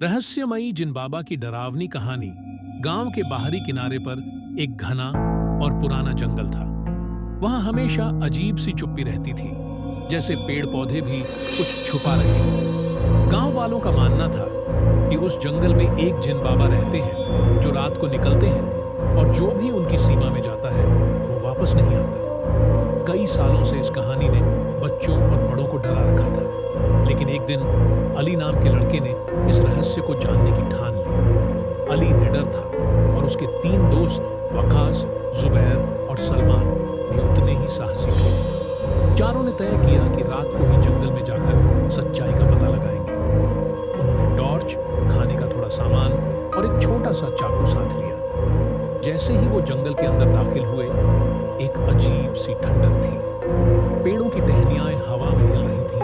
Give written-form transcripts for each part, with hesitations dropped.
रहस्यमयी जिन बाबा की डरावनी कहानी गांव के बाहरी किनारे पर एक घना और पुराना जंगल था। वहां हमेशा अजीब सी चुप्पी रहती थी, जैसे पेड़ पौधे भी कुछ छुपा रहे हैं। गांव वालों का मानना था कि उस जंगल में एक जिन बाबा रहते हैं जो रात को निकलते हैं और जो भी उनकी सीमा में जाता है वो वापस नहीं आता। कई सालों से इस कहानी ने बच्चों और बड़ों को डरा रखा था, लेकिन एक दिन अली नाम के लड़के ने इस रहस्य को जानने की ठान ली। अली निडर था और उसके 3 दोस्त वकास, जुबैर और सलमान भी उतने ही साहसी थे। चारों ने तय किया कि रात को ही जंगल में जाकर सच्चाई का पता लगाएंगे। उन्होंने टॉर्च, खाने का थोड़ा सामान और एक छोटा सा चाकू साथ लिया। जैसे ही वो जंगल के अंदर दाखिल हुए, एक अजीब सी ठंडक थी। पेड़ों की टहनियां हवा में हिल रही थीं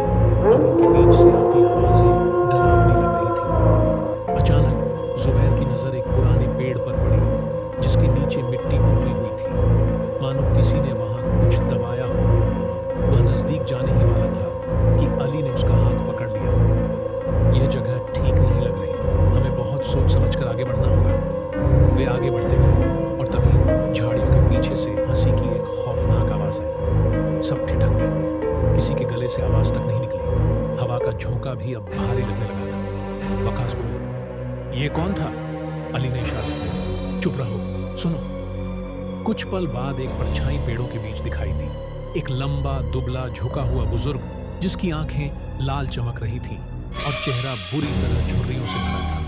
और उनके बीच से आती आवाजें डरावनी लग रही थीं। अचानक जुबैर की नजर एक पुराने पेड़ पर पड़ी, जिसके नीचे मिट्टी उभरी हुई थी, मानो किसी ने वहां कुछ दबाया हो। वह नजदीक जाने ही वाला था कि अली ने उसका हाथ पकड़ लिया। यह जगह ठीक नहीं लग रही, हमें बहुत सोच समझ कर आगे बढ़ना होगा। वे आगे बढ़ते गए और तभी झाड़ियों के पीछे से हंसी की एक खौफनाक आवाज आई। सब ठिठक गए, किसी के गले से आवाज तक नहीं निकली। हवा का झोंका भी अब भारी लगने लगा था। वकास बोला, ये कौन था? अली ने इशारा किया। चुप रहो, सुनो। कुछ पल बाद एक परछाई पेड़ों के बीच दिखाई दी। एक लंबा, दुबला, झुका हुआ बुजुर्ग, जिसकी आंखें लाल चमक रही थीं और चेहरा बुरी तरह झुर्रियों से भरा था।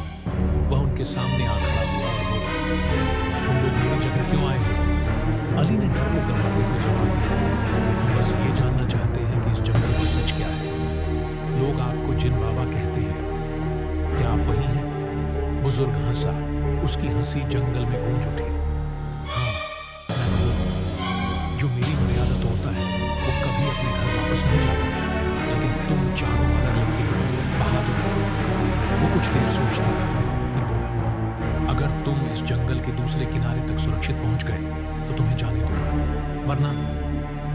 वह उनके सामने आ खड़ा हुआ और बोला, तुम लोग मेरी जगह क्यों आए हो? अली ने डर को दबाते हुए जवाब दिया, हम बस ये जानना चाहते हैं कि इस जंगल का सच क्या है। लोग आपको जिन बाबा कहते हैं, क्या आप वही हैं? बुजुर्ग हंसा। उसकी हंसी जंगल में गूंज उठी। हाँ, मैं वही हूं। जो मेरी मर्यादा तोड़ता है वो कभी अपने घर वापस नहीं जाता। लेकिन तुम चारों अलग लगते हो, बहादुर हो। वो कुछ देर सोचता रहा, फिर बोला, अगर तुम इस जंगल के दूसरे किनारे तक सुरक्षित पहुंच गए तो तुम्हें जाने दूंगा, वरना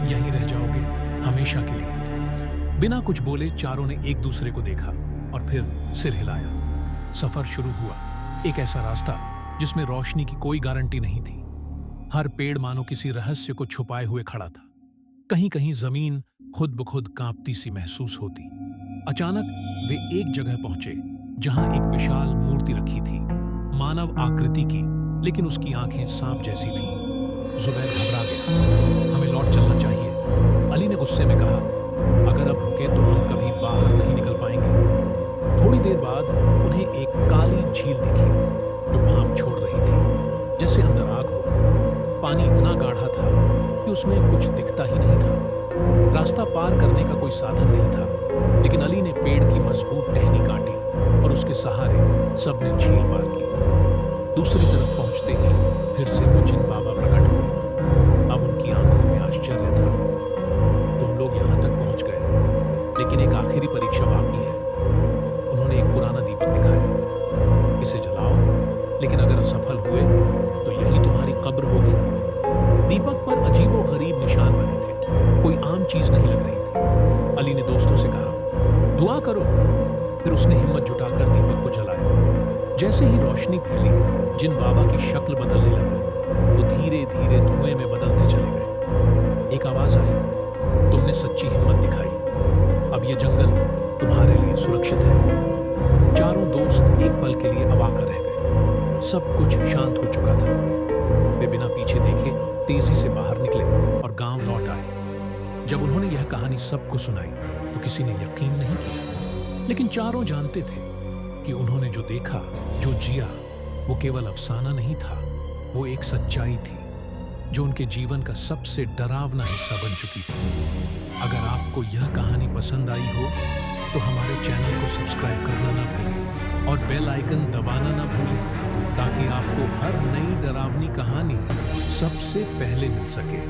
यहीं रह जाओगे हमेशा के लिए। बिना कुछ बोले चारों ने एक दूसरे को देखा और फिर सिर हिलाया। सफर शुरू हुआ। एक ऐसा रास्ता जिसमें रोशनी की कोई गारंटी नहीं थी। हर पेड़ मानो किसी रहस्य को छुपाए हुए खड़ा था। कहीं कहीं जमीन खुद ब खुद कांपती सी महसूस होती। अचानक वे एक जगह पहुंचे जहां एक विशाल मूर्ति रखी थी, मानव आकृति की, लेकिन उसकी आंखें सांप जैसी थीं। जुबैर घबरा गया। हमें लौट चलना चाहिए, अली ने गुस्से में कहा। अगर अब रुके तो हम कभी बाहर नहीं निकल पाएंगे। थोड़ी देर बाद उन्हें एक काली झील दिखी जो भाप छोड़ रही थी, जैसे अंदर आग हो। पानी इतना गाढ़ा था कि उसमें कुछ दिखता ही नहीं था। रास्ता पार करने का कोई साधन नहीं था, लेकिन अली ने पेड़ की मजबूत टहनी काटी और उसके सहारे सबने झील पार की। दूसरी तरफ पहुंचते ही फिर से वो जिन बाबा प्रकट हुए। अब उनकी आंखों में आश्चर्य था। तुम लोग यहां तक पहुंच गए, लेकिन एक आखिरी परीक्षा बाकी है। उन्होंने एक पुराना दीपक दिखाया। इसे जलाओ, लेकिन अगर असफल हुए तो यही तुम्हारी कब्र होगी। दीपक पर अजीबोगरीब निशान बने थे, कोई आम चीज नहीं लग रही थी। अली ने दोस्तों से कहा, दुआ करो। फिर उसने हिम्मत जुटाकर दीपक को जलाया। जैसे ही रोशनी फैली, जिन बाबा की शक्ल बदलने लगी। वो धीरे धीरे धुएं में बदलते चले गए। एक आवाज आई, तुमने सच्ची हिम्मत दिखाई। अब ये जंगल तुम्हारे लिए सुरक्षित है। चारों दोस्त एक पल के लिए अवाक रह गए। सब कुछ शांत हो चुका था। वे बिना पीछे देखे तेजी से बाहर निकले और गांव लौट आए। जब उन्होंने यह कहानी सबको सुनाई तो किसी ने यकीन नहीं किया, लेकिन चारों जानते थे कि उन्होंने जो देखा, जो जिया, वो केवल अफसाना नहीं था, वो एक सच्चाई थी जो उनके जीवन का सबसे डरावना हिस्सा बन चुकी थी। अगर आपको यह कहानी पसंद आई हो तो हमारे चैनल को सब्सक्राइब करना ना भूलें और बेल आइकन दबाना ना भूलें, ताकि आपको हर नई डरावनी कहानी सबसे पहले मिल सके।